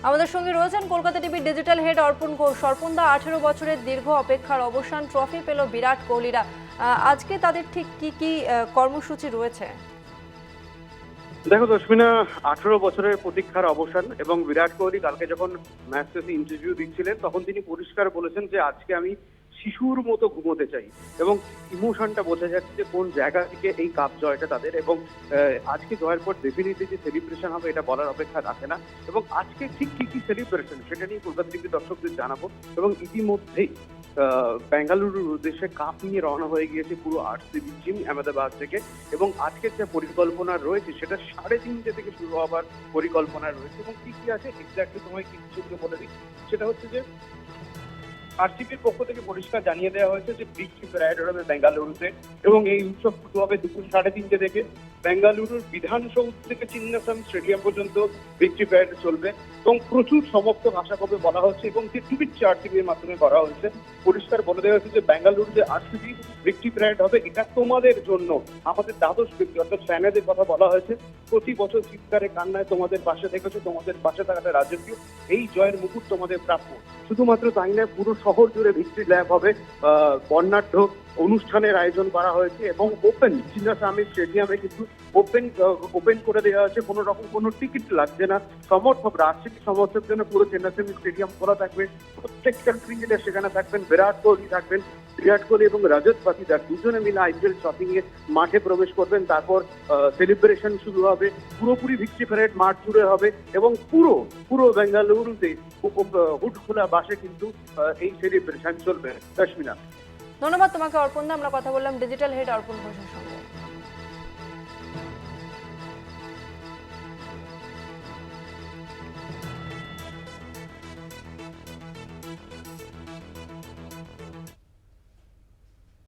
আমাদের সঙ্গে রয়েছেন কলকাতা টিভির ডিজিটাল হেড অর্পণ ঘোষ। অর্পণদা, 18 বছরের দীর্ঘ অপেক্ষার অবসান, ট্রফি পেল বিরাট কোহলিরা। আজকে তাদের ঠিক কি কি কর্মসূচি রয়েছে? দেখো দশমিনা, 18 বছরের প্রতীক্ষার অবসান এবং বিরাট কোহলি কালকে যখন ম্যাচ শেষে ইন্টারভিউ দিচ্ছিলেন তখন তিনি পরিষ্কার বলেছেন যে আজকে আমি শিশুর মতো ঘুমোতে চাই এবং ইমোশনটা বোঝা যাচ্ছে যে কোন জায়গা থেকে এই কাপ জয়টা তাদের। এবং আজকে জয়ের পর ডেফিনেটলি যে সেলিব্রেশন হবে এটা বলার অপেক্ষা রাখে না। এবং আজকে ঠিক কি কি সেলিব্রেশন সেটা নিয়ে কলকাতা টিভি দর্শকদের জানাবো। এবং ইতিমধ্যেই বেঙ্গালুরুর উদ্দেশ্যে কাপ নিয়ে রওনা হয়ে গিয়েছে পুরো আরসিবি টিম আহমেদাবাদ থেকে। এবং আজকের যে পরিকল্পনা রয়েছে সেটা 3:30 থেকে শুরু হওয়ার পরিকল্পনা রয়েছে। এবং কি কি আছে এক্স্যাক্টলি তোমায় কিছু বলে দিই। সেটা হচ্ছে যে আরসিবির পক্ষ থেকে পরিষ্কার জানিয়ে দেওয়া হয়েছে যে ভিক্টরি প্যারেড হবে বেঙ্গালুরুতে এবং এই উৎসব শুরু হবে দুপুর 3:30 থেকে। বেঙ্গালুরুর বিধানসৌধ থেকে চিন্নাস্বামী স্টেডিয়াম পর্যন্ত ভিক্টরি প্যারেড চলবে এবং প্রচুর সমর্থক আশা করবে বলা হচ্ছে। এবং যে টুইট আরসিবির মাধ্যমে করা হয়েছে, পরিষ্কার বলে দেওয়া হয়েছে যে বেঙ্গালুরু যে আরসিবি ভিক্টরি প্যারেড হবে এটা তোমাদের জন্য, আমাদের দ্বাদশ ব্যক্তি অর্থাৎ ফ্যানেদের কথা বলা হয়েছে। প্রতি বছর চিৎকারে কান্নায় তোমাদের পাশে থেকেছো, তোমাদের পাশে থাকাটা রাজকীয়, এই জয়ের মুকুট তোমাদের প্রাপ্য। শুধুমাত্র তাই নয়, পুরো শহর জুড়ে ভিক্টরি ল্যাব হবে, বর্ণাঢ্য অনুষ্ঠানের আয়োজন করা হয়েছে এবং ওপেন চিন্নাস্বামী স্টেডিয়ামে কিন্তু ওপেন করে দেওয়া হয়েছে, কোনো রকম কোনো টিকিট লাগছে না। সমর্থকরা আরসিবি সমর্থক জন্য পুরো চিন্নাস্বামী স্টেডিয়াম খোলা থাকবে। প্রত্যেকটা ক্রিকেটার সেখানে থাকবেন, বিরাট কোহলি থাকবেন। বিরাট কোহলি এবং রজত পাতিদার দুজনে মিলে আইপিএল শপিং এ মাঠে প্রবেশ করবেন। তারপর সেলিব্রেশন শুরু হবে, পুরোপুরি ভিক্টরি প্যারেড মাঠ জুড়ে হবে এবং পুরো পুরো বেঙ্গালুরুতে হুড খোলা বাসে কিন্তু এই সেলিব্রেশন চলবে। কাশ্মীরা, ধন্যবাদ তোমাকে অর্পণদা। আমরা কথা বললাম ডিজিটাল হেড অর্পণ ঘোষের সঙ্গে।